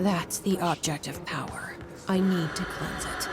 That's the object of power. I need to cleanse it.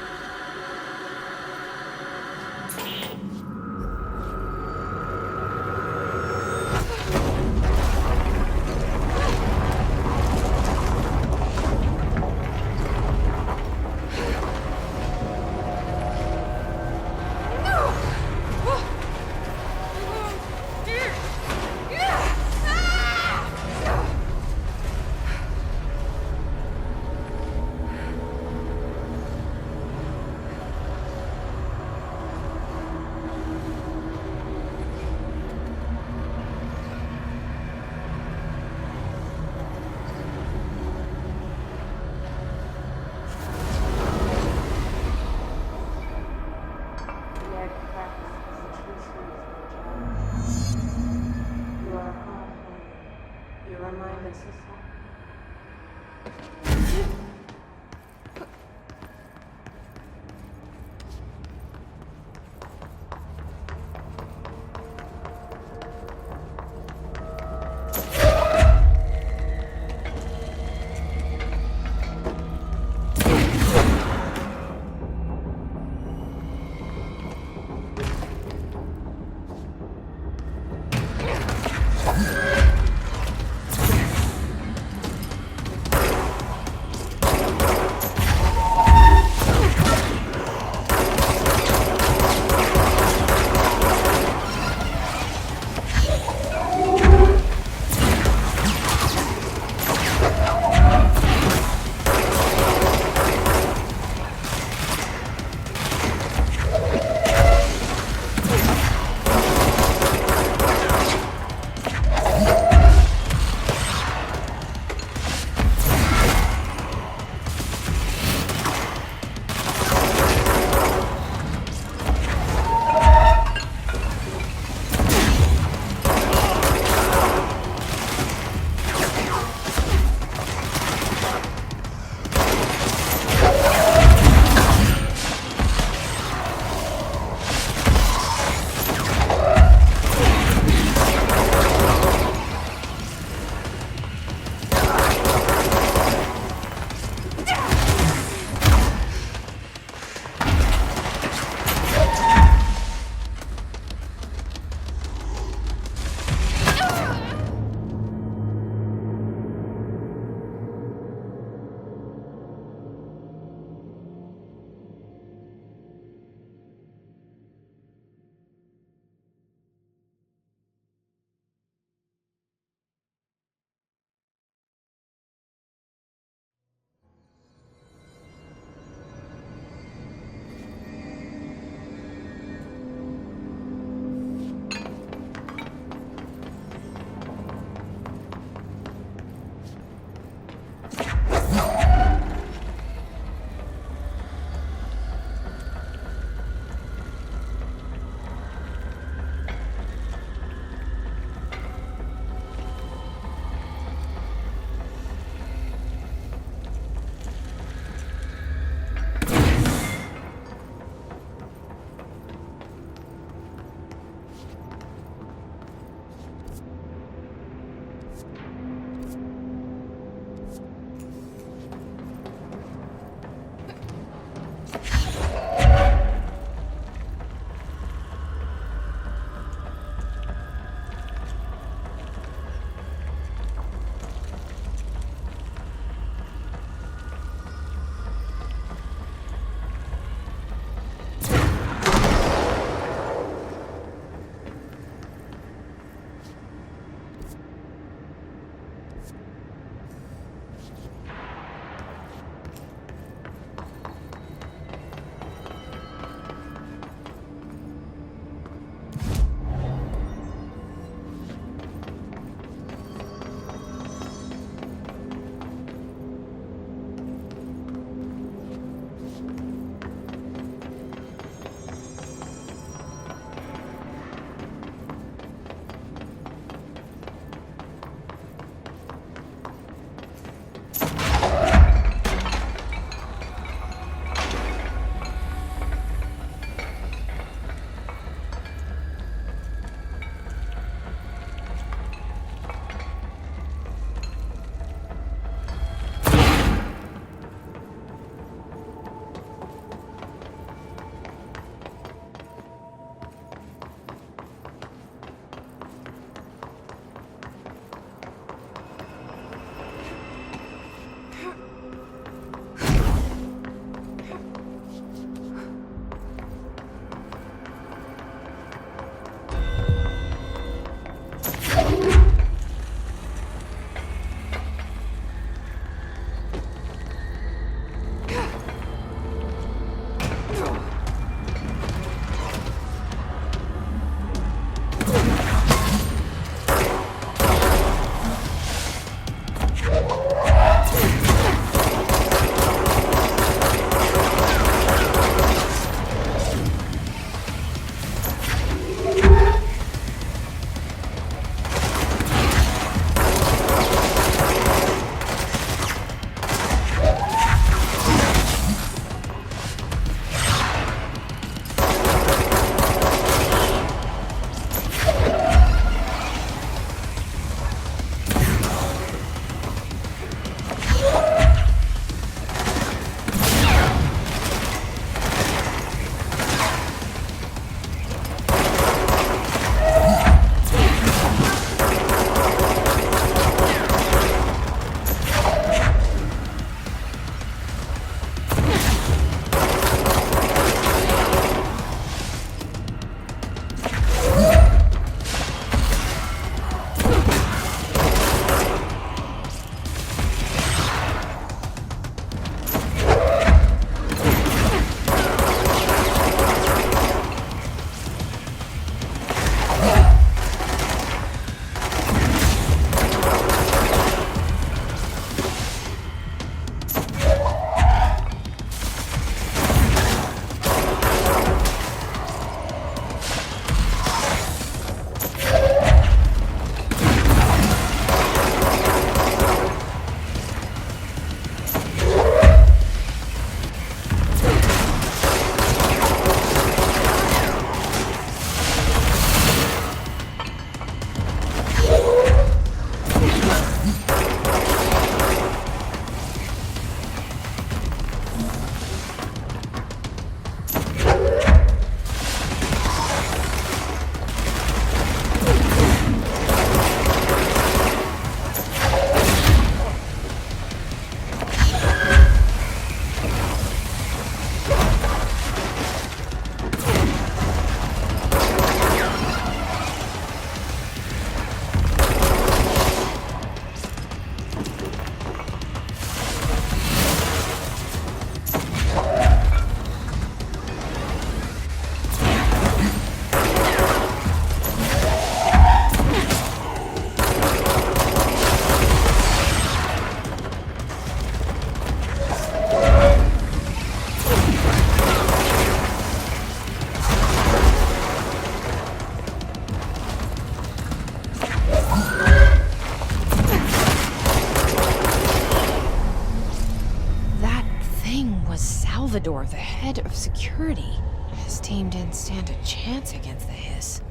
Commodore, the head of security. His team didn't stand a chance against the Hiss.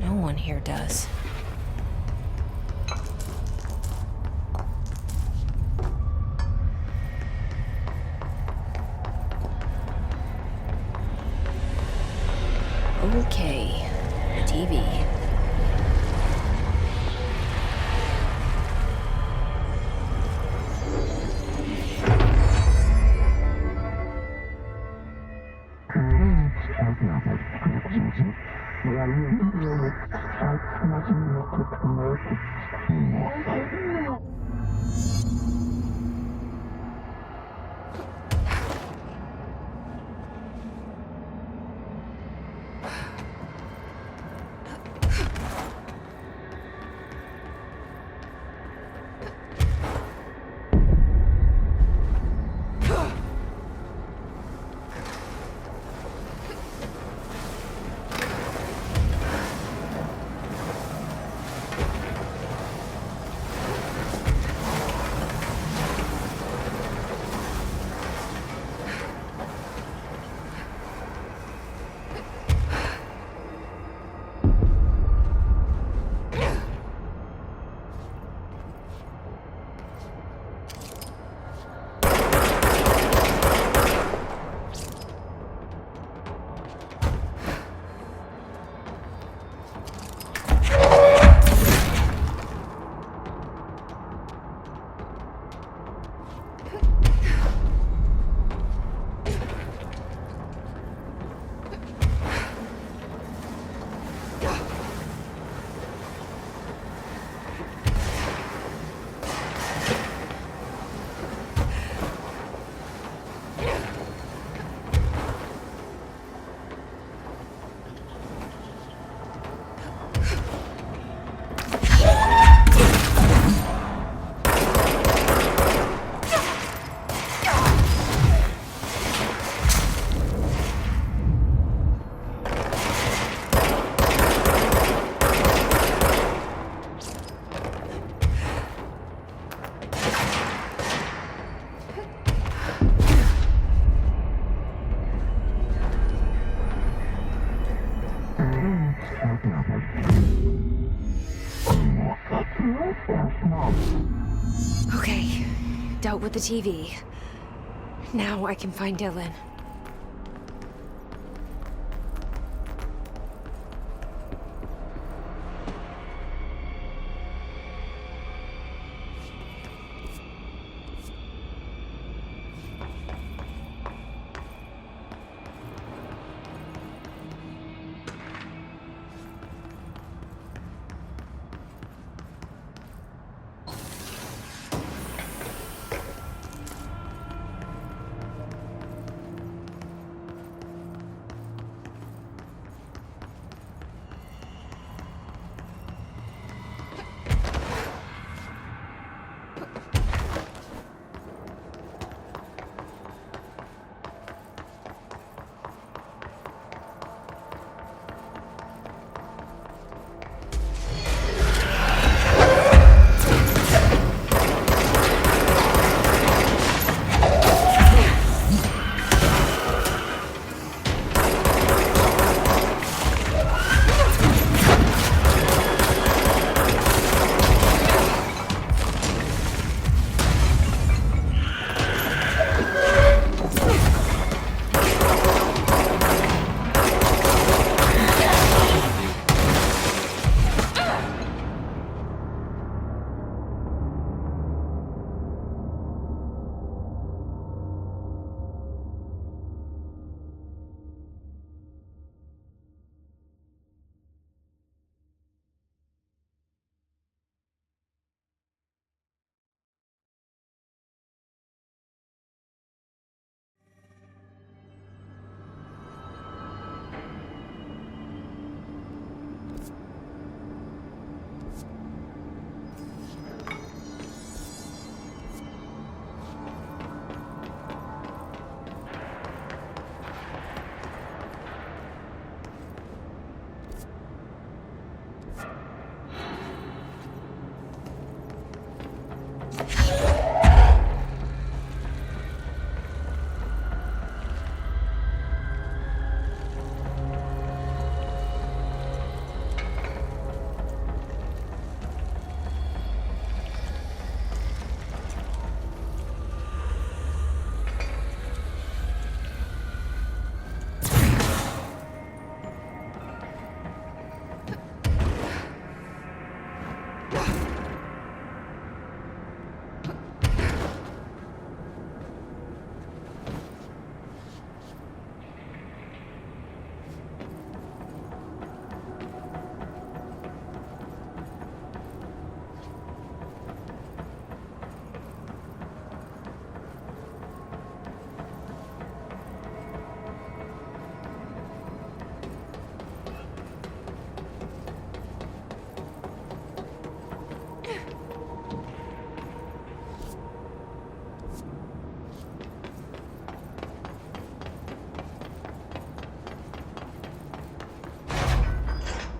No one here does. Okay, TV. Okay, dealt with the TV. Now I can find Dylan.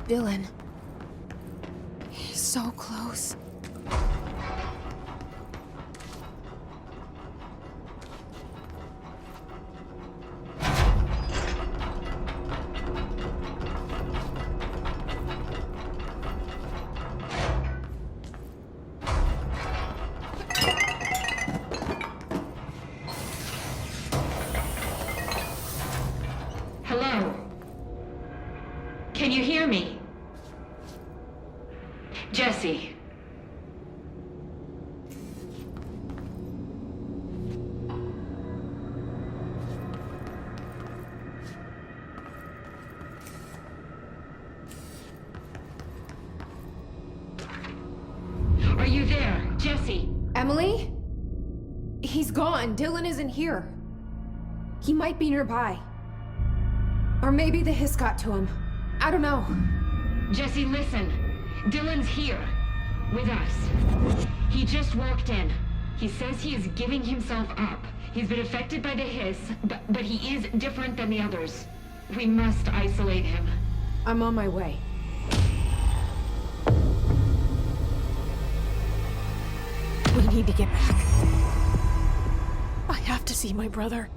Dylan. He's so close. Hello? Can you hear me? Jesse. Are you there, Jesse? Emily? He's gone. Dylan isn't here. He might be nearby. Or maybe the hiss got to him. I don't know. Jesse, listen. Dylan's here. With us. He just walked in. He says he is giving himself up. He's been affected by the hiss, but he is different than the others. We must isolate him. I'm on my way. We need to get back. I have to see my brother.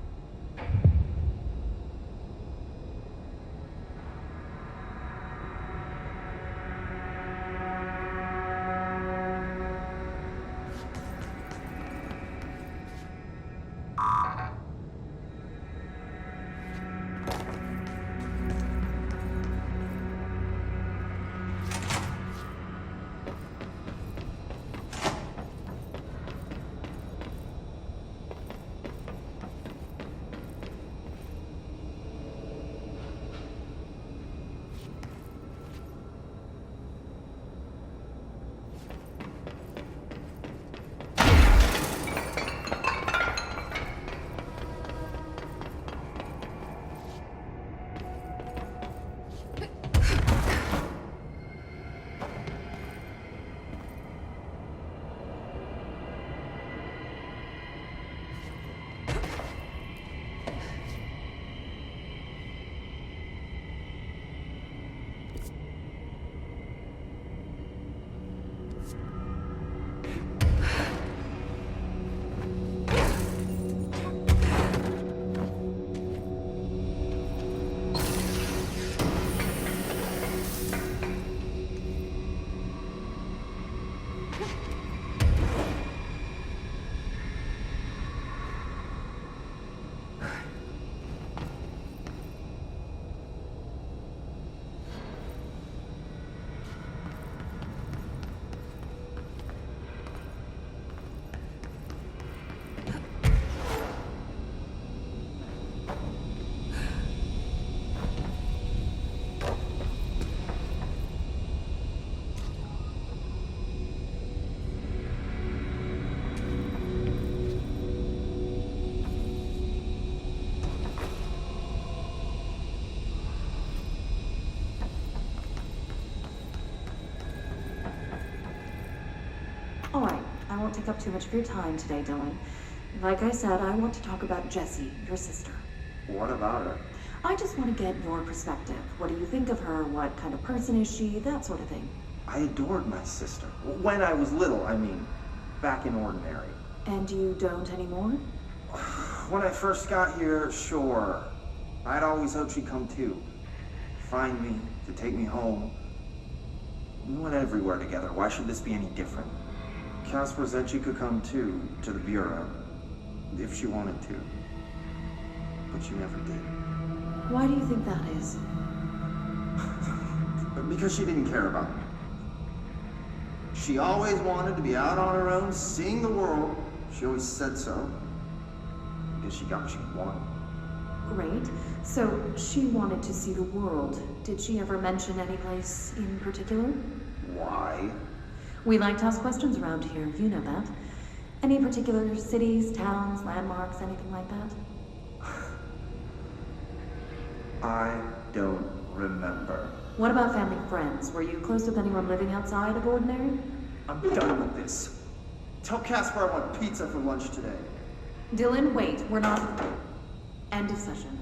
Alright, I won't take up too much of your time today, Dylan. Like I said, I want to talk about Jessie, your sister. What about her? I just want to get your perspective. What do you think of her? What kind of person is she? That sort of thing. I adored my sister. When I was little, I mean. Back in Ordinary. And you don't anymore? When I first got here, sure. I'd always hoped she'd come too. Find me, to take me home. We went everywhere together. Why should this be any different? Casper said she could come too, to the Bureau. If she wanted to. But she never did. Why do you think that is? Because she didn't care about me. She always wanted to be out on her own, seeing the world. She always said so. Because she got what she wanted. Great. So, she wanted to see the world. Did she ever mention any place in particular? Why? We like to ask questions around here, you know that. Any particular cities, towns, landmarks, anything like that? I don't remember. What about family friends? Were you close with anyone living outside of Ordinary? I'm done with this. Tell Casper I want pizza for lunch today. Dylan, wait. We're not... End of session.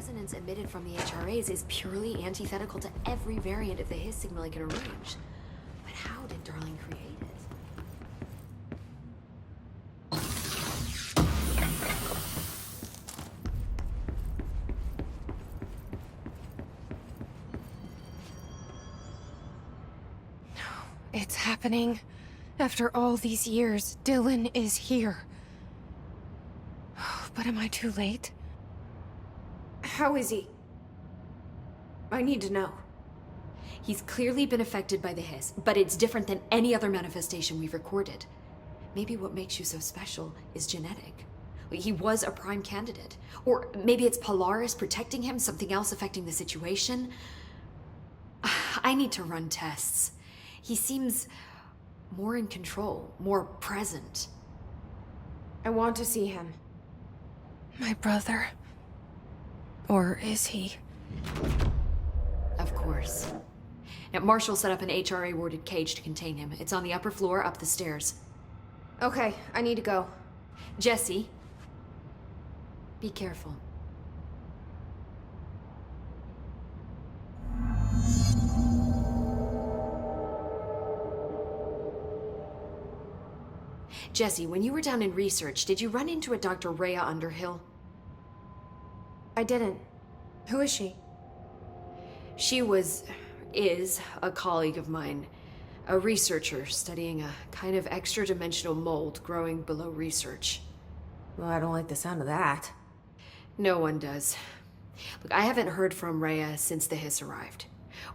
resonance emitted from the HRAs is purely antithetical to every variant of the Hiss signal I can arrange. But how did Darling create it? It's happening. After all these years, Dylan is here. But am I too late? How is he? I need to know. He's clearly been affected by the Hiss, but it's different than any other manifestation we've recorded. Maybe what makes you so special is genetic. He was a prime candidate. Or maybe it's Polaris protecting him, something else affecting the situation. I need to run tests. He seems more in control, more present. I want to see him. My brother. Or is he? Of course. Now, Marshall set up an HRA-warded cage to contain him. It's on the upper floor, up the stairs. Okay, I need to go. Jesse, be careful. Jesse, when you were down in research, did you run into a Dr. Rhea Underhill? I didn't. Who is she? She is a colleague of mine. A researcher studying a kind of extra-dimensional mold growing below research. Well, I don't like the sound of that. No one does. Look, I haven't heard from Rhea since the Hiss arrived.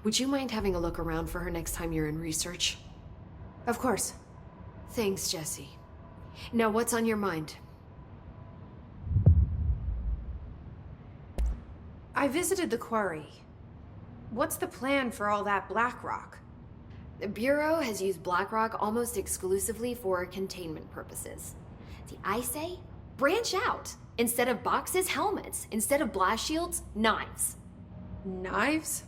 Would you mind having a look around for her next time you're in research? Of course. Thanks, Jesse. Now, what's on your mind? I visited the quarry. What's the plan for all that black rock? The Bureau has used Blackrock almost exclusively for containment purposes. See, I say, branch out. Instead of boxes, helmets. Instead of blast shields, knives. Knives?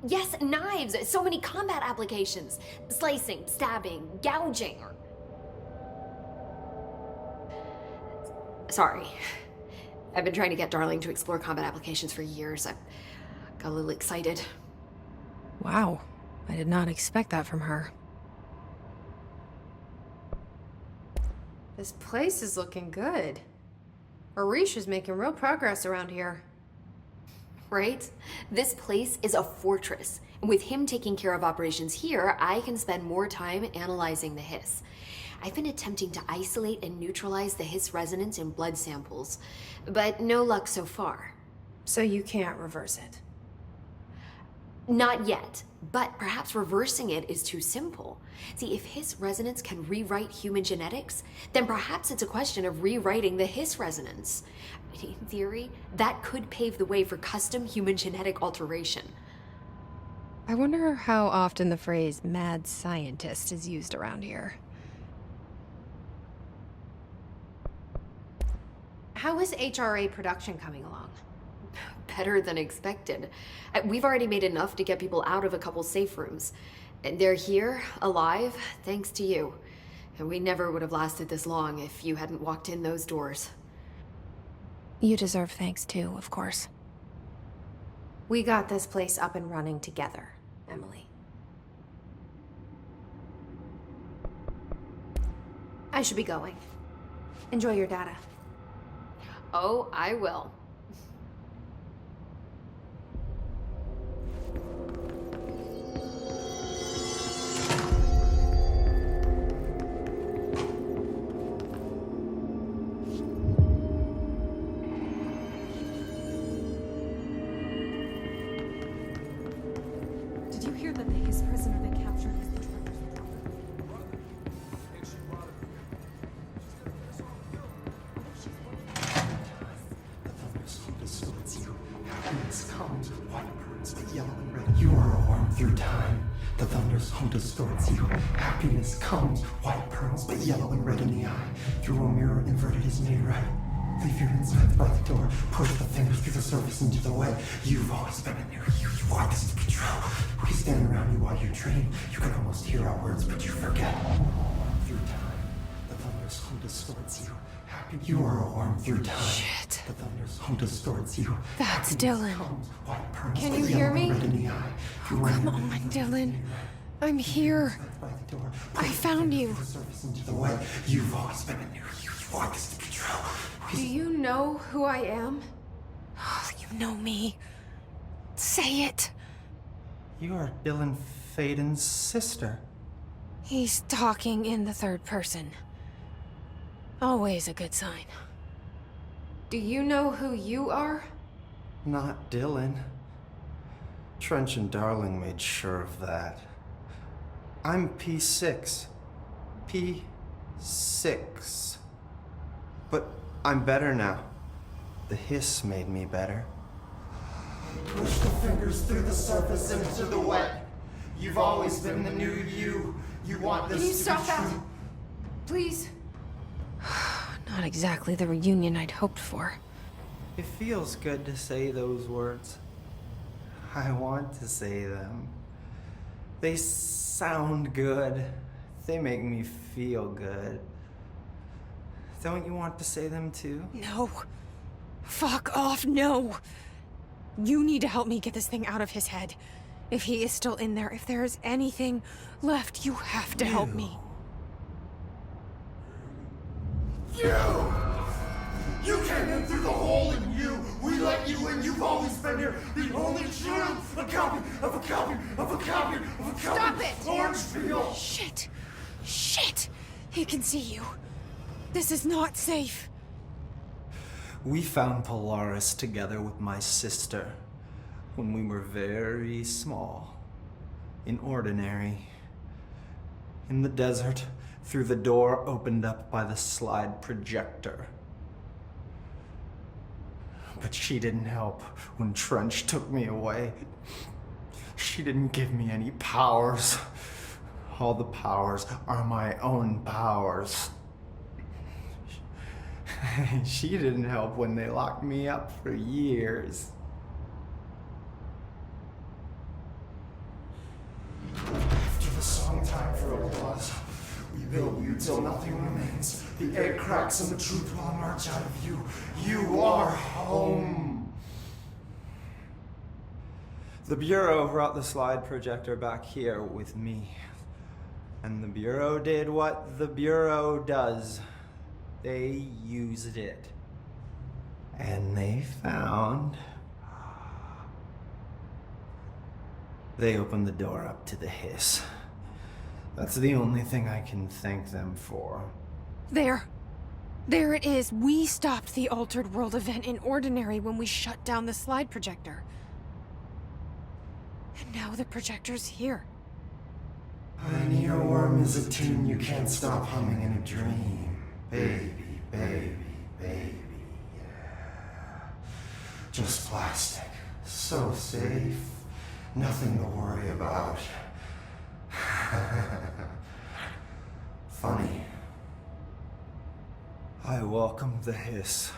Yes, knives. So many combat applications. Slicing, stabbing, gouging, or... Sorry. I've been trying to get Darling to explore combat applications for years. I got a little excited. Wow. I did not expect that from her. This place is looking good. Arish is making real progress around here. Right? This place is a fortress. And with him taking care of operations here, I can spend more time analyzing the Hiss. I've been attempting to isolate and neutralize the Hiss resonance in blood samples, but no luck so far. So you can't reverse it? Not yet, but perhaps reversing it is too simple. See, if Hiss resonance can rewrite human genetics, then perhaps it's a question of rewriting the Hiss resonance. In theory, that could pave the way for custom human genetic alteration. I wonder how often the phrase mad scientist is used around here. How is HRA production coming along? Better than expected. We've already made enough to get people out of a couple safe rooms. And they're here, alive, thanks to you. And we never would have lasted this long if you hadn't walked in those doors. You deserve thanks too, of course. We got this place up and running together, Emily. I should be going. Enjoy your data. Oh, I will. Did you hear that the Hiss prisoner they captured is the Trevor's Happiness comes, white burns, but yellow and red. You are a worm through time. The thunder's home distorts you. Happiness comes, white pearls, but yellow and red in the eye. Through a mirror inverted is made right. Leave your insides by the door. Push the fingers through the surface into the way. You've always been in there. You want this to be true. We stand around you while you dream. You can almost hear our words, but you forget. Through time, the thunder's thunder's home distorts you. Happy you are a worm through time. Shit. The thunder's home distorts you. That's Happiness Dylan. comes, white pearls, Can but you hear yellow me? and red in the eye. Come on, Dylan. I'm here. By the door. I found you. The surface into the wet. You've always been a new you. You want this to be true. Do you know who I am? You know me. Say it. You are Dylan Faden's sister. He's talking in the third person. Always a good sign. Do you know who you are? Not Dylan. Trench and Darling made sure of that. I'm P6. P6. But I'm better now. The hiss made me better. Push the fingers through the surface into the wet. You've always been the new you. You want this Can you to stop be that? true. Please? Not exactly the reunion I'd hoped for. It feels good to say those words. I want to say them. They sound good. They make me feel good. Don't you want to say them too? No. Fuck off, no. You need to help me get this thing out of his head. If he is still in there, if there is anything left, you have to help me. You came in through the hole in you. We let you in. You've always been here. The only truth. A copy of a copy of a copy of a copy. Stop it! Orange peel. Shit. Shit. He can see you. This is not safe. We found Polaris together with my sister when we were very small, in Ordinary, in the desert, through the door opened up by the slide projector. But she didn't help when Trench took me away. She didn't give me any powers. All the powers are my own powers. She didn't help when they locked me up for years. After the song time for applause, we build you till nothing remains. The air cracks and the truth will emerge out of you. You are home. The Bureau brought the slide projector back here with me. And the Bureau did what the Bureau does. They used it. And they found... They opened the door up to the hiss. That's the only thing I can thank them for. There. There it is. We stopped the Altered World event in Ordinary when we shut down the slide projector. And now the projector's here. An earworm is a tune you can't stop humming in a dream. Baby, baby, baby, yeah. Just plastic. So safe. Nothing to worry about. Funny. I welcomed the hiss.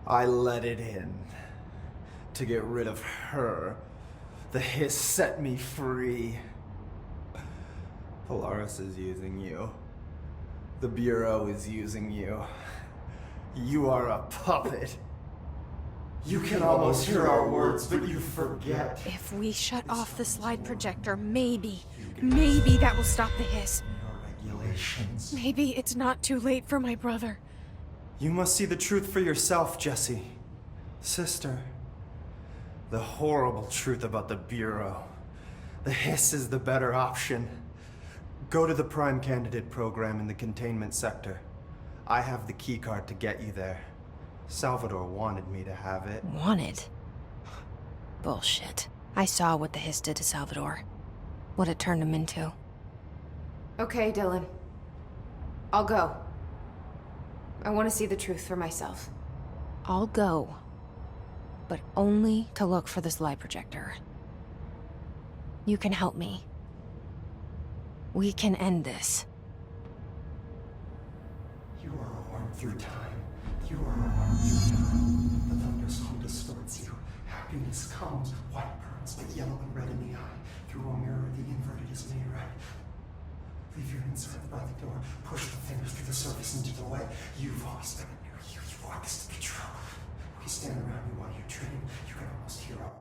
I let it in. To get rid of her. The hiss set me free. Polaris is using you. The Bureau is using you. You are a puppet. You can almost hear our words, but you forget. If we shut off the slide projector, maybe that will stop the hiss. Your regulations. Maybe it's not too late for my brother. You must see the truth for yourself, Jessie. Sister. The horrible truth about the Bureau. The hiss is the better option. Go to the Prime Candidate program in the containment sector. I have the keycard to get you there. Salvador wanted me to have it. Wanted? Bullshit. I saw what the hiss did to Salvador. What it turned him into. Okay, Dylan. I'll go. I want to see the truth for myself. I'll go. But only to look for the slide projector. You can help me. We can end this. You are a worm through time. You are a worm through time. The thunder's home distorts you. Happiness comes, white pearls, but yellow and red in the eye. Through a mirror, the inverted is made right. Leave your insides by the door. Push the fingers through the surface into the light. You've always been a new you. You want this to be true. We stand around you while you dream. You can almost hear our